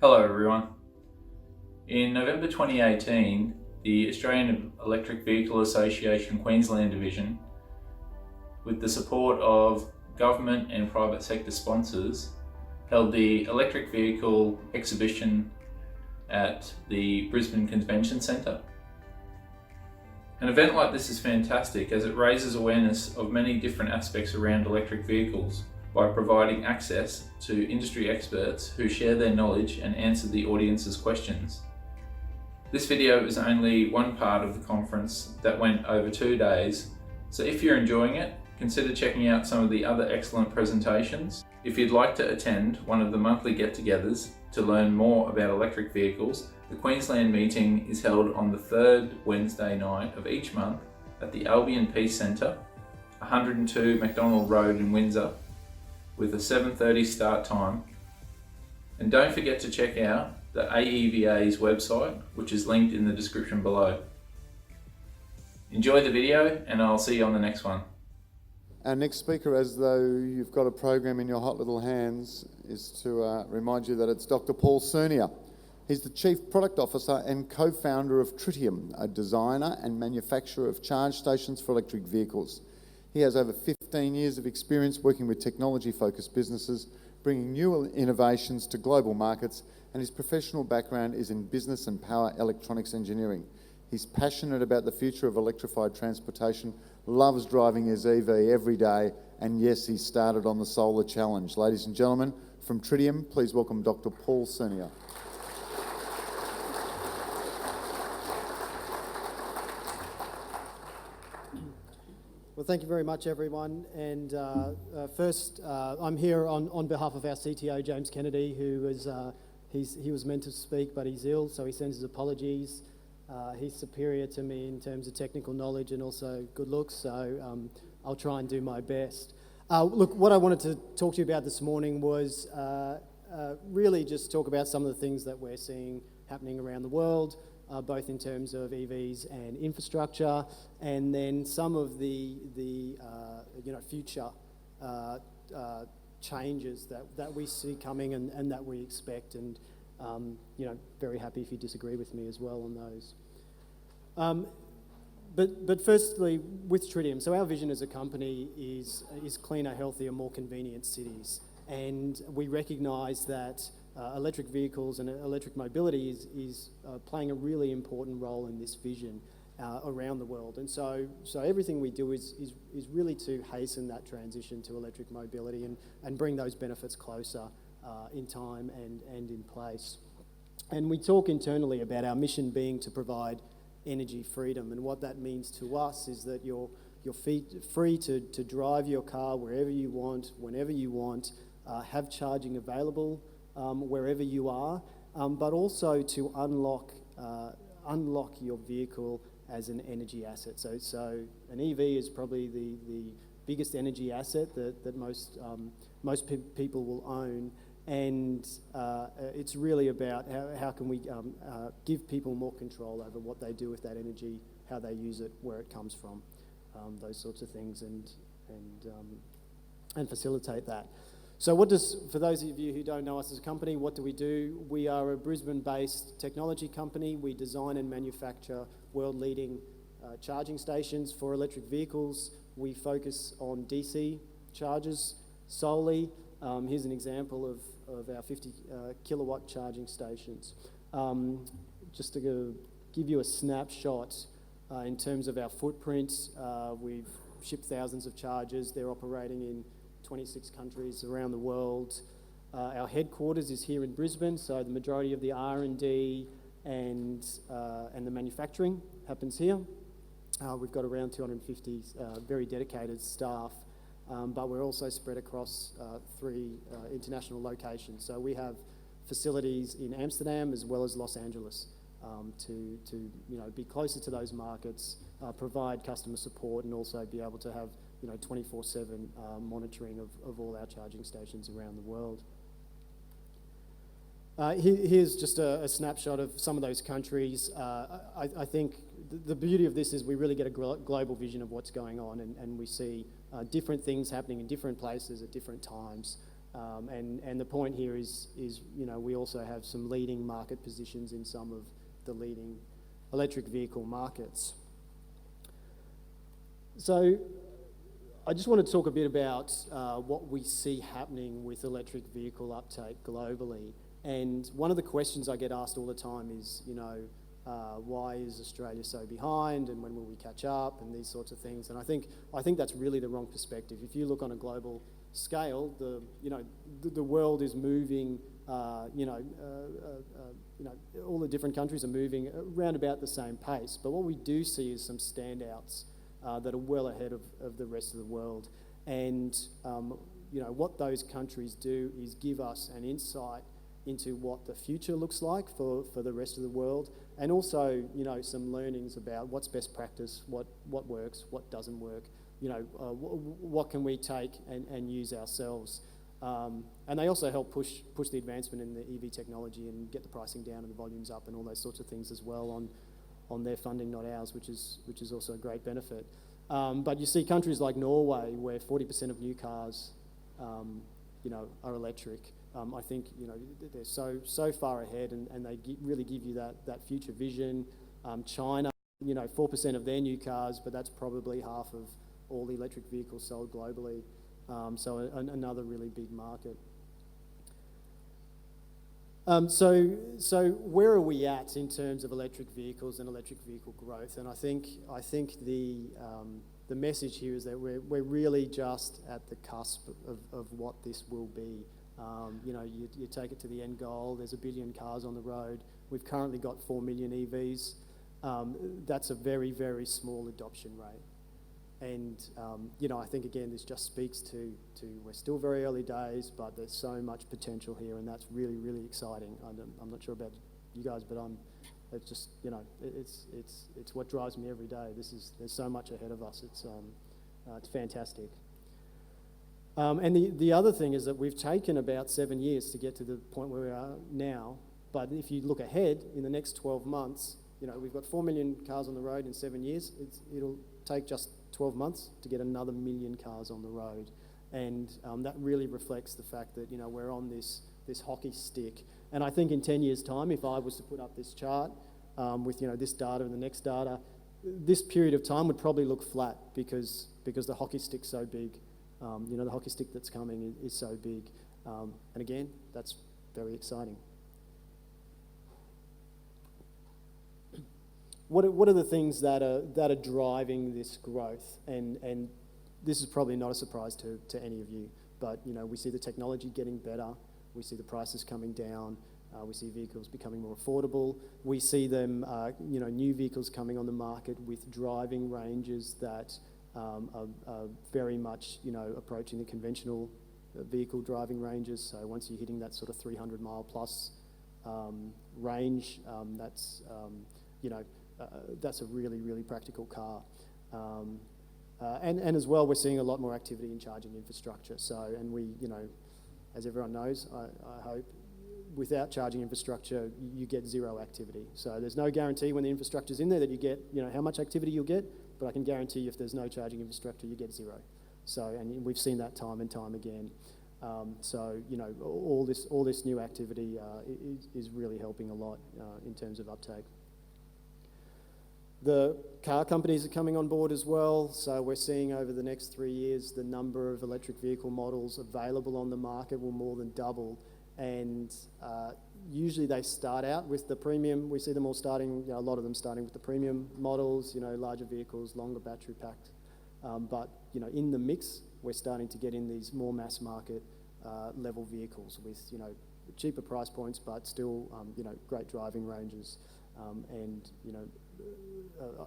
Hello everyone. In November 2018, the Australian Electric Vehicle Association Queensland Division, with the support of government and private sector sponsors, held the electric vehicle exhibition at the Brisbane Convention Centre. An event like this is fantastic as it raises awareness of many different aspects around electric vehicles by providing access to industry experts who share their knowledge and answer the audience's questions. This video is only one part of the conference that went over 2 days, so if you're enjoying it, consider checking out some of the other excellent presentations. If you'd like to attend one of the monthly get-togethers to learn more about electric vehicles, the Queensland meeting is held on the third Wednesday night of each month at the Albion Peace Centre, 102 McDonald Road in Windsor, with a 7:30 start time. And don't forget to check out the AEVA's website, which is linked in the description below. Enjoy the video and I'll see you on the next one. Our next speaker, as though you've got a program in your hot little hands, is to remind you that it's Dr. Paul Sernia. He's the Chief Product Officer and co-founder of Tritium, a designer and manufacturer of charge stations for electric vehicles. He has over 15 years of experience working with technology-focused businesses, bringing new innovations to global markets, and his professional background is in business and power electronics engineering. He's passionate about the future of electrified transportation, loves driving his EV every day, and yes, he started on the Solar Challenge. Ladies and gentlemen, from Tritium, please welcome Dr. Paul Sernia. Well, thank you very much, everyone. And first, I'm here on behalf of our CTO, James Kennedy, who is he was meant to speak, but he's ill, so he sends his apologies. He's superior to me in terms of technical knowledge and also good looks, so I'll try and do my best. Look, what I wanted to talk to you about this morning was really just talk about some of the things that we're seeing happening around the world, both in terms of EVs and infrastructure, and then some of the future changes that we see coming and that we expect, and very happy if you disagree with me as well on those. But firstly, with Tritium, so our vision as a company is cleaner, healthier, more convenient cities, and we recognise that electric vehicles and electric mobility is playing a really important role in this vision around the world. And so everything we do is really to hasten that transition to electric mobility and bring those benefits closer in time and in place. And we talk internally about our mission being to provide energy freedom, and what that means to us is that you're free to drive your car wherever you want, whenever you want, have charging available wherever you are, but also to unlock your vehicle as an energy asset. So an EV is probably the biggest energy asset that most people will own, and it's really about how can we give people more control over what they do with that energy, how they use it, where it comes from, those sorts of things, and facilitate that. So for those of you who don't know us as a company, what do? We are a Brisbane-based technology company. We design and manufacture world-leading charging stations for electric vehicles. We focus on DC chargers solely. Here's an example of our 50 kilowatt charging stations. Just to give you a snapshot in terms of our footprint, we've shipped thousands of chargers. They're operating in 26 countries around the world. Our headquarters is here in Brisbane, so the majority of the R&D and the manufacturing happens here. We've got around 250 very dedicated staff, but we're also spread across 3 international locations. So we have facilities in Amsterdam as well as Los Angeles to be closer to those markets, provide customer support, and also be able to have 24/7 monitoring of all our charging stations around the world. Here's just a snapshot of some of those countries. I think the beauty of this is we really get a global vision of what's going on, and we see different things happening in different places at different times. And the point here is, you know, we also have some leading market positions in some of the leading electric vehicle markets. So I just want to talk a bit about what we see happening with electric vehicle uptake globally. And one of the questions I get asked all the time is, you know, why is Australia so behind, and when will we catch up, and these sorts of things. And I think that's really the wrong perspective. If you look on a global scale, the world is moving. All the different countries are moving around about the same pace. But what we do see is some standouts that are well ahead of the rest of the world. And what those countries do is give us an insight into what the future looks like for the rest of the world, and also, you know, some learnings about what's best practice, what works, what doesn't work, what can we take and use ourselves. And they also help push the advancement in the EV technology and get the pricing down and the volumes up and all those sorts of things as well on their funding, not ours, which is also a great benefit. But you see countries like Norway, where 40% of new cars, are electric. I think, they're so far ahead, and they really give you that future vision. China, 4% of their new cars, but that's probably half of all the electric vehicles sold globally. So another really big market. So where are we at in terms of electric vehicles and electric vehicle growth? And I think the message here is that we're really just at the cusp of what this will be. You take it to the end goal. There's 1 billion cars on the road. We've currently got 4 million EVs. That's a very, very small adoption rate. And, I think, again, this just speaks to we're still very early days, but there's so much potential here, and that's really, really exciting. I'm not sure about you guys, but it's just, it's what drives me every day. There's so much ahead of us. It's fantastic. And the other thing is that we've taken about 7 years to get to the point where we are now, but if you look ahead in the next 12 months, we've got 4 million cars on the road in 7 years. It'll take just 12 months to get another 1 million cars on the road. And that really reflects the fact that, we're on this hockey stick. And I think in 10 years' time, if I was to put up this chart with, this data and the next data, this period of time would probably look flat because the hockey stick's so big. The hockey stick that's coming is so big. And again, that's very exciting. What are the things that are driving this growth? And this is probably not a surprise to any of you, but we see the technology getting better, we see the prices coming down, we see vehicles becoming more affordable, we see them, new vehicles coming on the market with driving ranges that are very much, approaching the conventional vehicle driving ranges. So once you're hitting that sort of 300 mile plus range, that's a really, really practical car. And as well, we're seeing a lot more activity in charging infrastructure. So, and we, as everyone knows, I hope, without charging infrastructure, you get zero activity. So there's no guarantee when the infrastructure's in there that you get, how much activity you'll get, but I can guarantee you if there's no charging infrastructure, you get zero. So, and we've seen that time and time again. So, all this new activity is really helping a lot in terms of uptake. The car companies are coming on board as well. So we're seeing over the next 3 years, the number of electric vehicle models available on the market will more than double. And usually they start out with the premium. We see them all starting, a lot of them starting with the premium models, larger vehicles, longer battery packed. But, in the mix, we're starting to get in these more mass market level vehicles with, cheaper price points, but still, great driving ranges. And,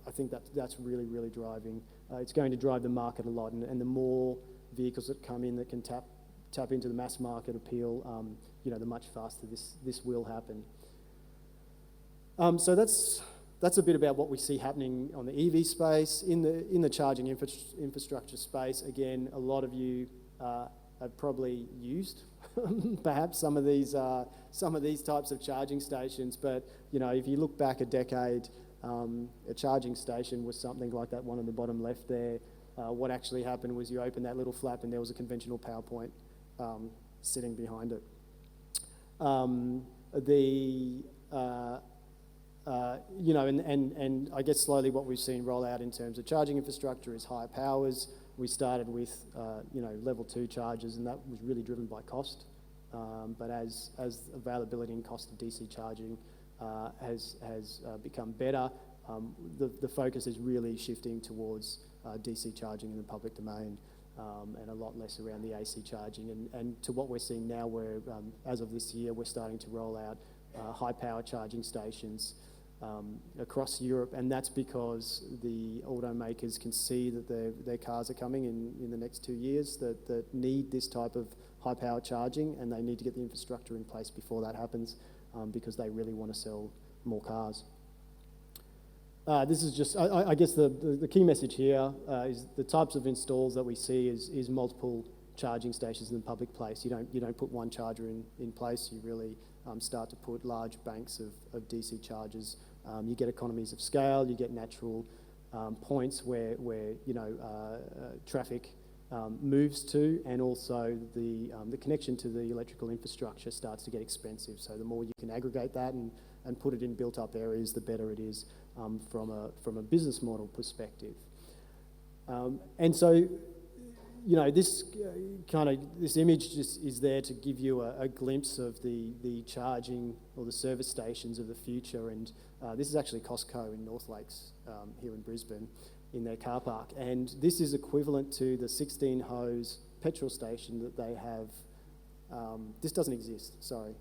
I think that's really, really driving. It's going to drive the market a lot, and the more vehicles that come in that can tap into the mass market appeal, the much faster this will happen. So that's a bit about what we see happening on the EV space. In the charging infrastructure space, again, a lot of you have probably used perhaps some of these types of charging stations. But if you look back a decade, a charging station was something like that one on the bottom left there. What actually happened was you opened that little flap and there was a conventional PowerPoint sitting behind it. And I guess slowly what we've seen roll out in terms of charging infrastructure is higher powers. We started with, level 2 chargers, and that was really driven by cost. But as availability and cost of DC charging has become better, the focus is really shifting towards DC charging in the public domain, and a lot less around the AC charging. And to what we're seeing now, where as of this year, we're starting to roll out high power charging stations across Europe, and that's because the automakers can see that their cars are coming in the next 2 years that need this type of high power charging, and they need to get the infrastructure in place before that happens, because they really want to sell more cars. This is just, I guess the key message here is the types of installs that we see is multiple charging stations in the public place. You don't put one charger in place. You really start to put large banks of DC chargers. You get economies of scale. You get natural points where traffic moves to, and also the connection to the electrical infrastructure starts to get expensive. So the more you can aggregate that and put it in built-up areas, the better it is from a business model perspective. And so, this this image just is there to give you a glimpse of the charging or the service stations of the future. And this is actually Costco in North Lakes here in Brisbane in their car park. And this is equivalent to the 16 hose petrol station that they have. This doesn't exist, sorry.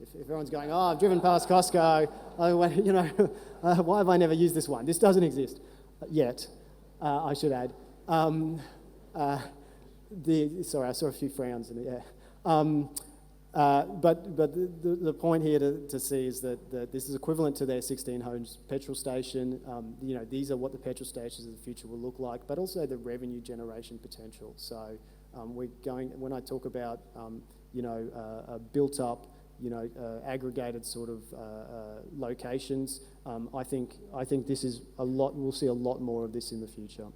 If everyone's going, oh, I've driven past Costco, why have I never used this one? This doesn't exist yet, I should add. Sorry, I saw a few frowns in the air. But the point here to see is that this is equivalent to their 16 homes petrol station. These are what the petrol stations of the future will look like, but also the revenue generation potential. So when I talk about a built up, aggregated sort of locations, I think this is we'll see a lot more of this in the future.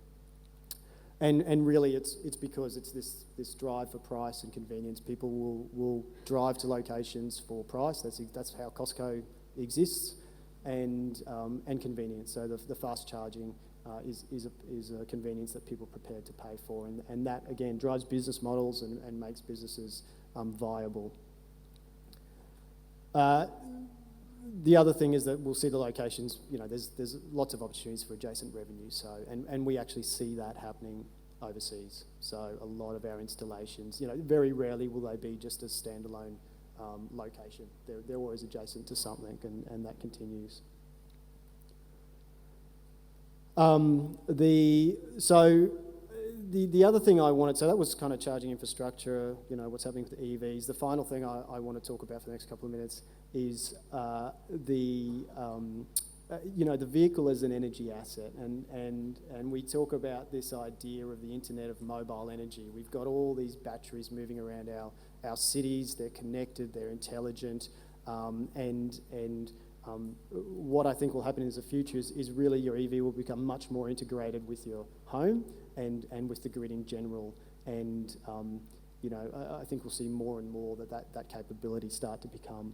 And really, it's because it's this drive for price and convenience. People will drive to locations for price. That's how Costco exists, and convenience. So the fast charging is a convenience that people are prepared to pay for, and that again drives business models and makes businesses viable. The other thing is that we'll see the locations, there's lots of opportunities for adjacent revenue. So, and we actually see that happening overseas. So a lot of our installations, very rarely will they be just a standalone location. They're always adjacent to something, and that continues. The other thing I wanted, so that was kind of charging infrastructure, what's happening with the EVs. The final thing I want to talk about for the next couple of minutes is the vehicle as an energy asset. And we talk about this idea of the Internet of mobile energy. We've got all these batteries moving around our cities. They're connected, they're intelligent, what I think will happen in the future is really your EV will become much more integrated with your home and with the grid in general. And I think we'll see more and more that capability start to become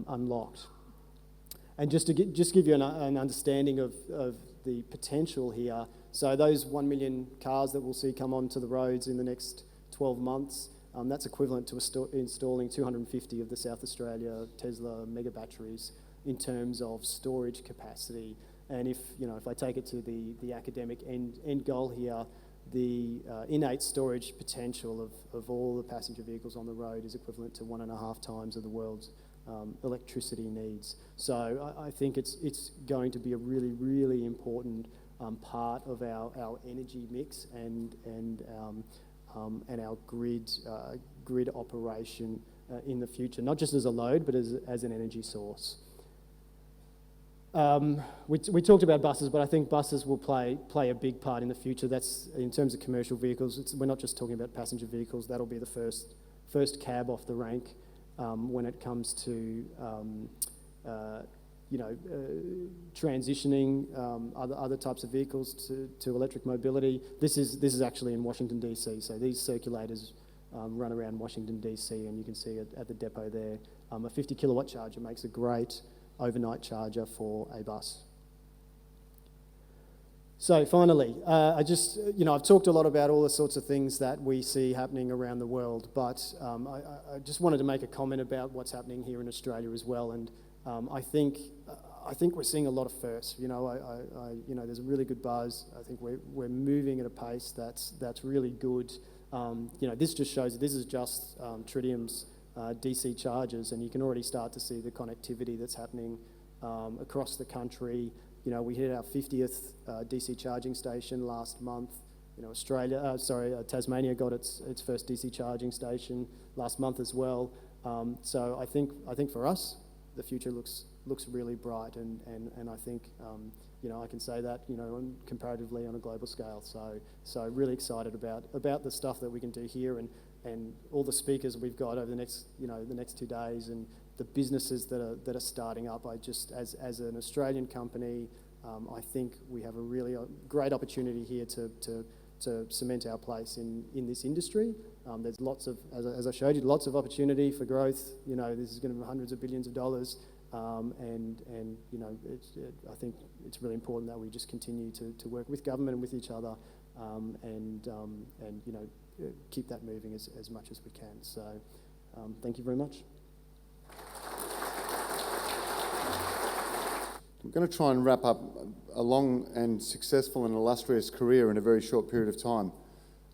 unlocked. And just to give you an understanding of the potential here, so those 1 million cars that we'll see come onto the roads in the next 12 months, that's equivalent to installing 250 of the South Australia Tesla mega batteries in terms of storage capacity. And if I take it to the academic end goal here, the innate storage potential of all the passenger vehicles on the road is equivalent to 1.5 times of the world's electricity needs. So I think it's going to be a really, really important part of our energy mix and our grid operation in the future, not just as a load, but as an energy source. We talked about buses, but I think buses will play a big part in the future. That's in terms of commercial vehicles. We're not just talking about passenger vehicles. That'll be the first cab off the rank when it comes to transitioning other types of vehicles to electric mobility. This is actually in Washington DC. So these circulators run around Washington DC, and you can see it at the depot there. A 50 kilowatt charger makes a great overnight charger for a bus. So finally, I've talked a lot about all the sorts of things that we see happening around the world, but I just wanted to make a comment about what's happening here in Australia as well. And I think we're seeing a lot of firsts. There's a really good buzz. I think we're moving at a pace that's really good. This just shows this is just Tritium's DC chargers, and you can already start to see the connectivity that's happening across the country. We hit our 50th DC charging station last month. Tasmania got its first DC charging station last month as well. So I think for us, the future looks really bright, and I think I can say that comparatively on a global scale. So really excited about the stuff that we can do here, and all the speakers we've got over the next 2 days, and the businesses that are starting up. As an Australian company, I think we have a really great opportunity here to cement our place in this industry. There's lots of, as I showed you, lots of opportunity for growth. This is going to be hundreds of billions of dollars, and I think it's really important that we just continue to work with government and with each other, and keep that moving as much as we can. So, thank you very much. I'm going to try and wrap up a long and successful and illustrious career in a very short period of time.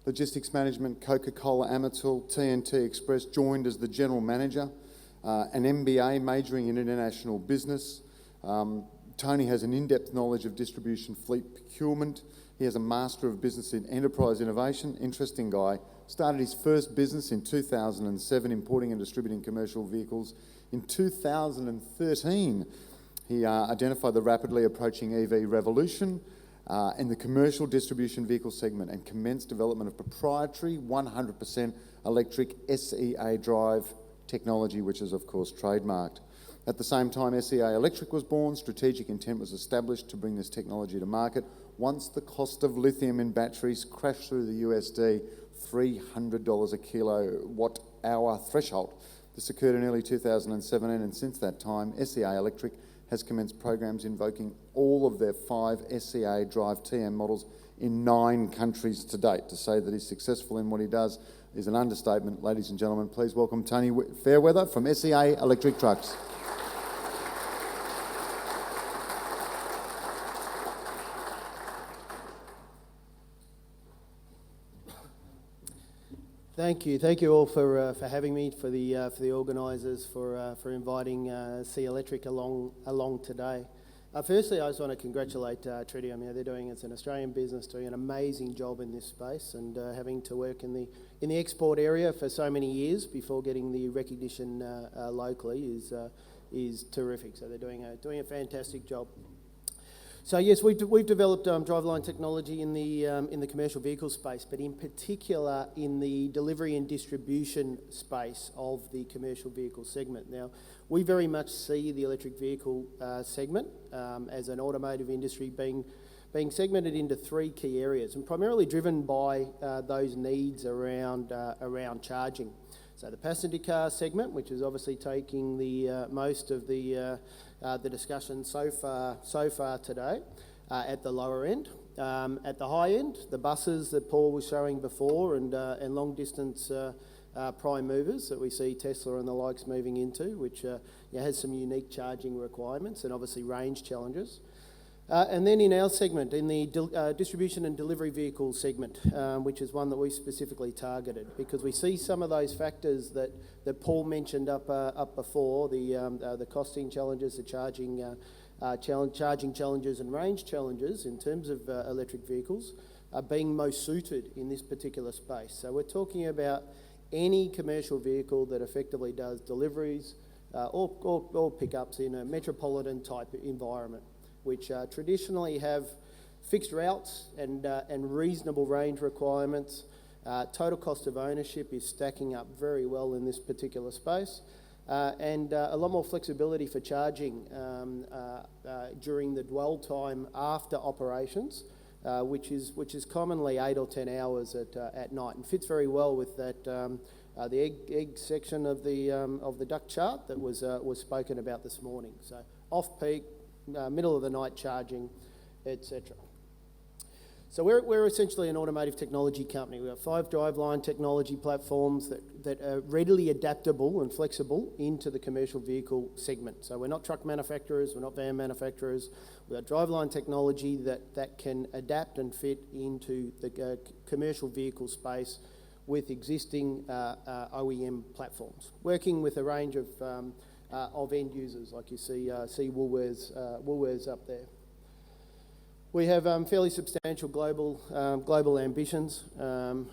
Logistics management, Coca-Cola Amatil, TNT Express, joined as the general manager, an MBA majoring in international business. Tony has an in-depth knowledge of distribution fleet procurement. He has a Master of Business in Enterprise Innovation. Interesting guy. Started his first business in 2007, importing and distributing commercial vehicles. In 2013, he identified the rapidly approaching EV revolution in the commercial distribution vehicle segment and commenced development of proprietary 100% electric SEA drive technology, which is of course trademarked. At the same time, SEA Electric was born. Strategic intent was established to bring this technology to market once the cost of lithium in batteries crashed through the USD $300 a kilowatt hour threshold. This occurred in early 2017, and since that time, SEA Electric has commenced programs invoking all of their 5 SEA Drive TM models in 9 countries to date. To say that he's successful in what he does is an understatement. Ladies and gentlemen, please welcome Tony Fairweather from SEA Electric Trucks. Thank you all for having me, for the organisers for inviting SEA Electric along today. Firstly, I just want to congratulate Tritium. They're doing, it's an Australian business, doing an amazing job in this space, and having to work in the export area for so many years before getting the recognition locally is terrific. So they're doing a fantastic job. So yes, we've developed driveline technology in the commercial vehicle space, but in particular in the delivery and distribution space of the commercial vehicle segment. Now, we very much see the electric vehicle segment as an automotive industry being segmented into 3 key areas, and primarily driven by those needs around charging. So the passenger car segment, which is obviously taking the most of the discussion so far today, at the lower end. At the high end, the buses that Paul was showing before, and long distance prime movers that we see Tesla and the likes moving into, which has some unique charging requirements and obviously range challenges. And then in our segment, in the distribution and delivery vehicle segment, which is one that we specifically targeted, because we see some of those factors that Paul mentioned up before, the costing challenges, the charging challenges and range challenges in terms of electric vehicles, are being most suited in this particular space. So we're talking about any commercial vehicle that effectively does deliveries or pickups in a metropolitan type environment, which traditionally have fixed routes and reasonable range requirements. Total cost of ownership is stacking up very well in this particular space, and a lot more flexibility for charging during the dwell time after operations, which is commonly 8 or 10 hours at night, and fits very well with that the egg section of the duct chart that was spoken about this morning. So off peak, middle of the night charging, etc. So we're essentially an automotive technology company. We've got 5 driveline technology platforms that are readily adaptable and flexible into the commercial vehicle segment. So we're not truck manufacturers, we're not van manufacturers. We've got driveline technology that can adapt and fit into the commercial vehicle space with existing OEM platforms, working with a range of end users, like you see Woolworths up there. We have fairly substantial global ambitions.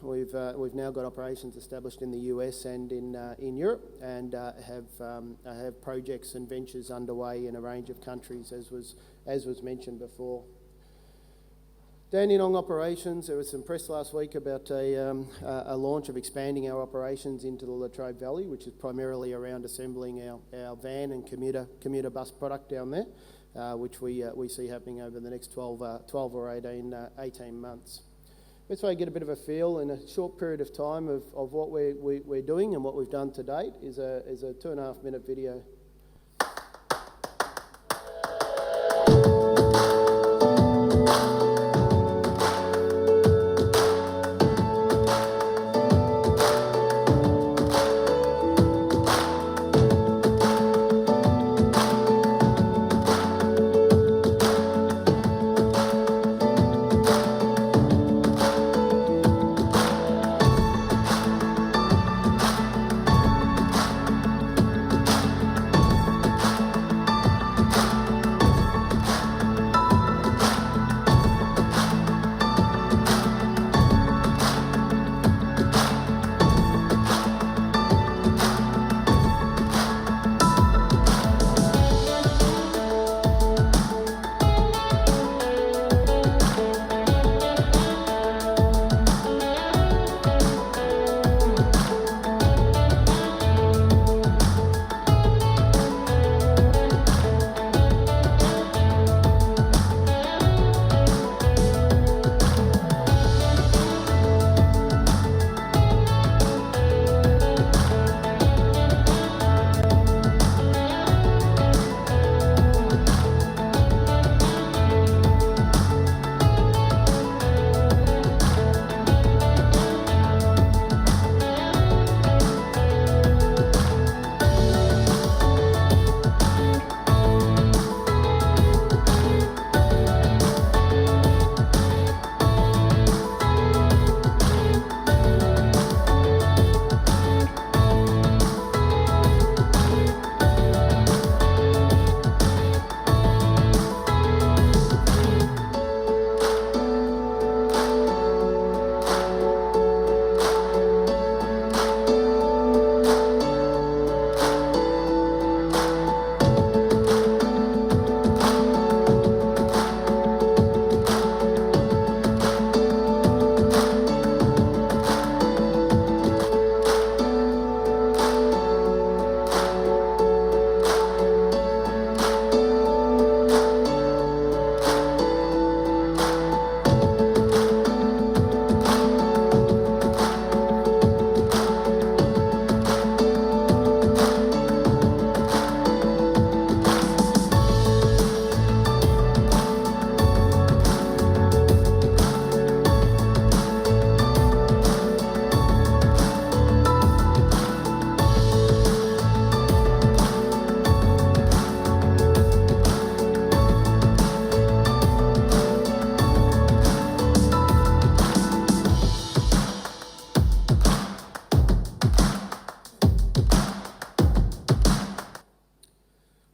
We've now got operations established in the US and in Europe, and have projects and ventures underway in a range of countries, as was mentioned before. Dandenong operations. There was some press last week about a launch of expanding our operations into the Latrobe Valley, which is primarily around assembling our van and commuter bus product down there. Which we see happening over the next 12 or 18 months. Let's try to get a bit of a feel in a short period of time of what we're doing and what we've done to date is a 2.5 minute video.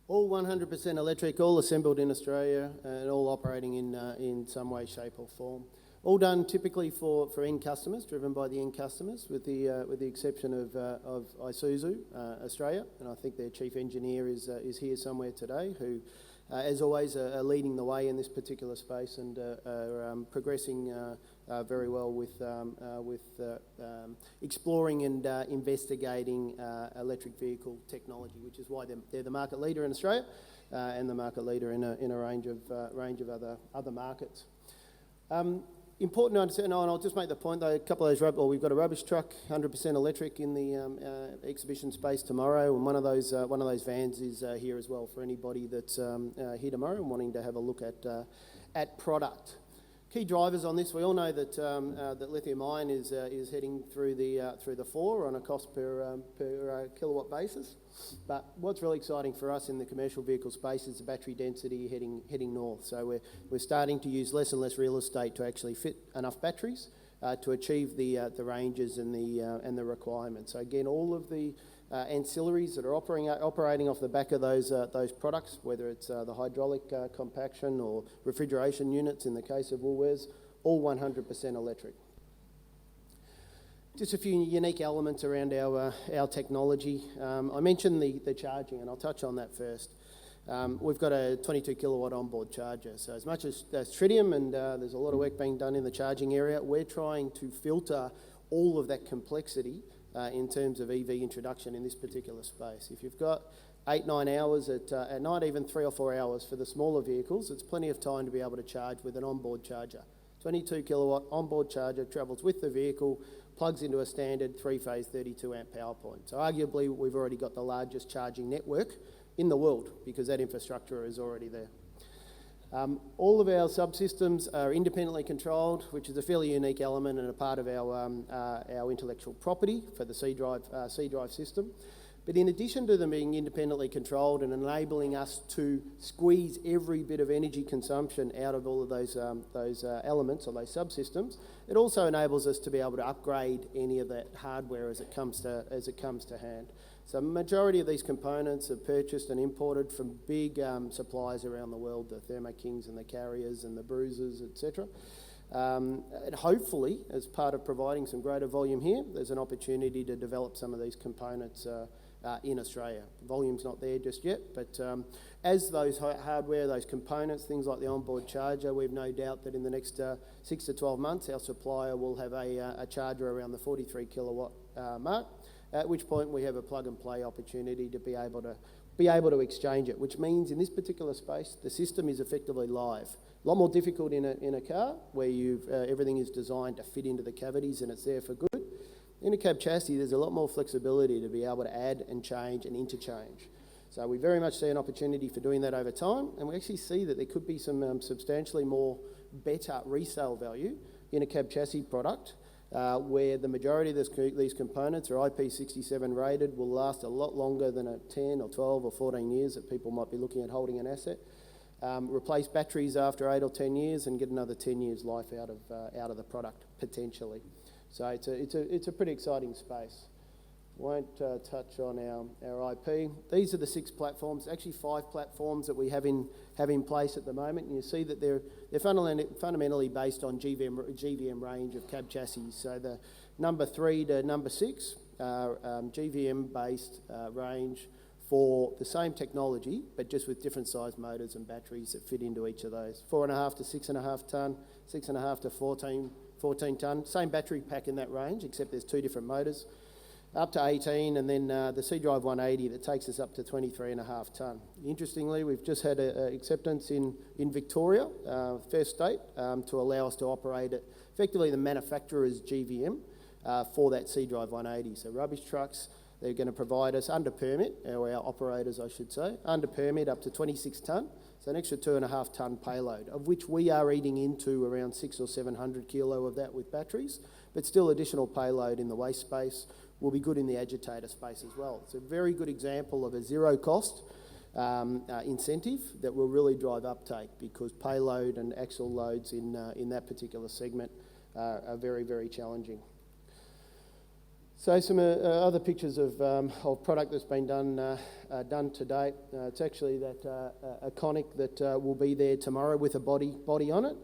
All 100% electric, all assembled in Australia, and all operating in some way, shape or form. All done typically for end customers, driven by the end customers, with the exception of Isuzu Australia, and I think their chief engineer is here somewhere today, who, as always, are leading the way in this particular space and are progressing very well with exploring and investigating electric vehicle technology, which is why they're the market leader in Australia and the market leader in a range of other markets. Important to understand, and I'll just make the point though, a couple of those, we've got a rubbish truck, 100% electric in the exhibition space tomorrow, and one of those vans is here as well for anybody that's here tomorrow and wanting to have a look at product. Key drivers on this, we all know that that lithium ion is heading through the floor on a cost per kilowatt basis. But what's really exciting for us in the commercial vehicle space is the battery density heading north. So we're starting to use less and less real estate to actually fit enough batteries to achieve the ranges and the requirements. So again, all of the ancillaries that are operating off the back of those products, whether it's the hydraulic compaction or refrigeration units in the case of Woolworths, all 100% electric. Just a few unique elements around our technology. I mentioned the charging, and I'll touch on that first. We've got a 22 kilowatt onboard charger. So as much as tritium, and there's a lot of work being done in the charging area, we're trying to filter all of that complexity in terms of EV introduction in this particular space. If you've got 8-9 hours at night, even 3 or 4 hours for the smaller vehicles, it's plenty of time to be able to charge with an onboard charger. 22 kilowatt onboard charger travels with the vehicle, plugs into a standard 3-phase 32 amp power point. So arguably we've already got the largest charging network in the world because that infrastructure is already there. All of our subsystems are independently controlled, which is a fairly unique element and a part of our intellectual property for the C-Drive system. But in addition to them being independently controlled and enabling us to squeeze every bit of energy consumption out of all of those elements or those subsystems, it also enables us to be able to upgrade any of that hardware as it comes to hand. So the majority of these components are purchased and imported from big suppliers around the world, the Thermo Kings and the Carriers and the Bruisers, etc. And hopefully, as part of providing some greater volume here, there's an opportunity to develop some of these components in Australia. The volume's not there just yet, but as those hardware, those components, things like the onboard charger, we've no doubt that in the next 6 to 12 months, our supplier will have a charger around the 43 kilowatt mark, at which point we have a plug-and-play opportunity to be able to exchange it, which means in this particular space, the system is effectively live. A lot more difficult in a car where everything is designed to fit into the cavities and it's there for good. In a cab chassis, there's a lot more flexibility to be able to add and change and interchange. So we very much see an opportunity for doing that over time, and we actually see that there could be some substantially more better resale value in a cab chassis product where the majority of these components are IP67 rated, will last a lot longer than a 10 or 12 or 14 years that people might be looking at holding an asset. Replace batteries after 8 or 10 years and get another 10 years life out of the product potentially. So it's a pretty exciting space. Won't touch on our IP. These are the 6 platforms, actually 5 platforms that we have in place at the moment. And you see that they're fundamentally based on GVM range of cab chassis. So the number 3 to number 6 are GVM based range for the same technology, but just with different size motors and batteries that fit into each of those. 4.5 to 6.5 tonne, 6.5 to 14 tonne. Same battery pack in that range, except there's 2 different motors. Up to 18, and then the C-Drive 180 that takes us up to 23.5 tonne. Interestingly, we've just had acceptance in Victoria, first state, to allow us to operate it, effectively the manufacturer's GVM for that C-Drive 180. So rubbish trucks, they're going to provide us under permit, or our operators I should say, under permit up to 26 tonne, so an extra 2.5 tonne payload, of which we are eating into around 600 or 700 kilo of that with batteries, but still additional payload in the waste space will be good in the agitator space as well. It's a very good example of a zero cost incentive that will really drive uptake because payload and axle loads in that particular segment are very, very challenging. So some other pictures of product that's been done to date. It's actually that Iconic that will be there tomorrow with a body on it,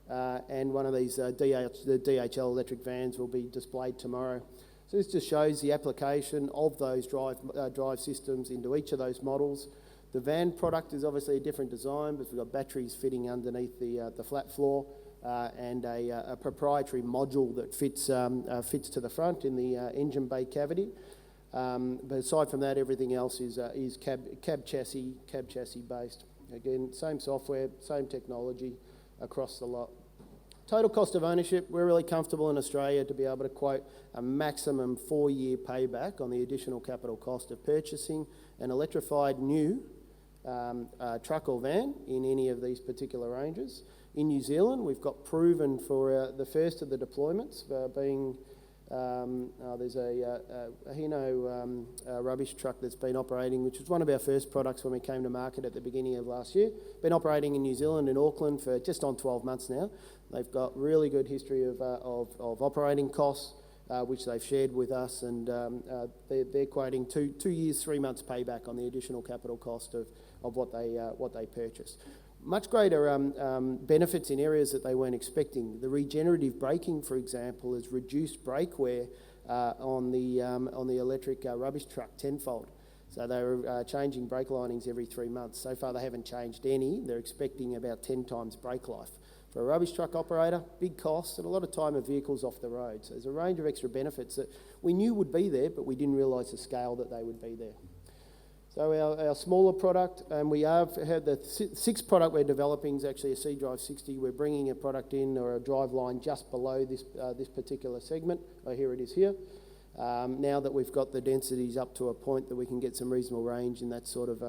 and one of these the DHL electric vans will be displayed tomorrow. So this just shows the application of those drive systems into each of those models. The van product is obviously a different design, but we've got batteries fitting underneath the flat floor and a proprietary module that fits to the front in the engine bay cavity. But aside from that, everything else is cab chassis based. Again, same software, same technology across the lot. Total cost of ownership, we're really comfortable in Australia to be able to quote a maximum 4-year payback on the additional capital cost of purchasing an electrified new truck or van in any of these particular ranges. In New Zealand, we've got proven for the first of the deployments being there's a Hino rubbish truck that's been operating, which was one of our first products when we came to market at the beginning of last year. Been operating in New Zealand, in Auckland, for just on 12 months now. They've got really good history of operating costs, which they've shared with us, and they're quoting 2 years, 3 months payback on the additional capital cost of what they purchased. Much greater benefits in areas that they weren't expecting. The regenerative braking, for example, has reduced brake wear on the electric rubbish truck tenfold. So they were changing brake linings every 3 months. So far they haven't changed any. They're expecting about 10 times brake life. For a rubbish truck operator, big costs and a lot of time of vehicles off the road. So there's a range of extra benefits that we knew would be there, but we didn't realise the scale that they would be there. So our smaller product, and we have had the sixth product we're developing is actually a C-Drive 60. We're bringing a product in, or a drive line, just below this particular segment. Oh, here it is here. Now that we've got the densities up to a point that we can get some reasonable range in that sort of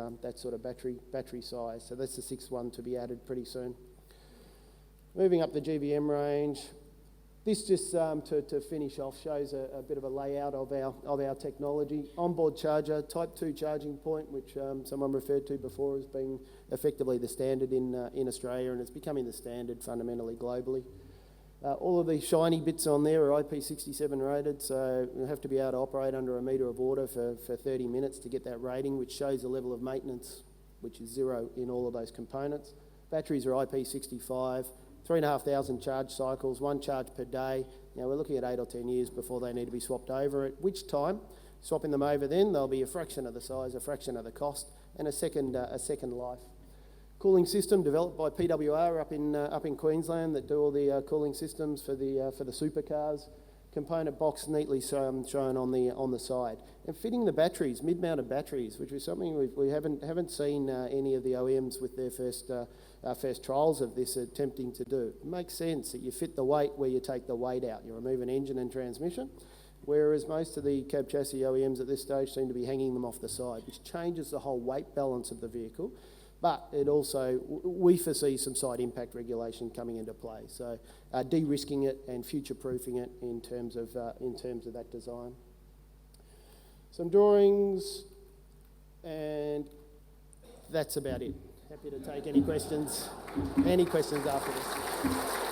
battery size. So that's the sixth one to be added pretty soon. Moving up the GVM range. This just to finish off shows a bit of a layout of our technology. Onboard charger, Type 2 charging point, which someone referred to before as being effectively the standard in Australia, and it's becoming the standard fundamentally globally. All of these shiny bits on there are IP67 rated, so you have to be able to operate under a metre of water for 30 minutes to get that rating, which shows the level of maintenance, which is 0 in all of those components. Batteries are IP65. 3,500 charge cycles, 1 charge per day. Now we're looking at 8 or 10 years before they need to be swapped over, at which time, swapping them over then, they'll be a fraction of the size, a fraction of the cost, and a second life. Cooling system developed by PWR up in Queensland that do all the cooling systems for the supercars. Component box neatly shown on the side, and fitting the batteries, mid-mounted batteries, which is something we haven't seen any of the OEMs with their first trials of this attempting to do. It makes sense that you fit the weight where you take the weight out. You remove an engine and transmission, whereas most of the cab chassis OEMs at this stage seem to be hanging them off the side, which changes the whole weight balance of the vehicle. But it also, we foresee some side impact regulation coming into play. So de-risking it and future-proofing it in terms of that design. Some drawings, and that's about it. Happy to take any questions after this.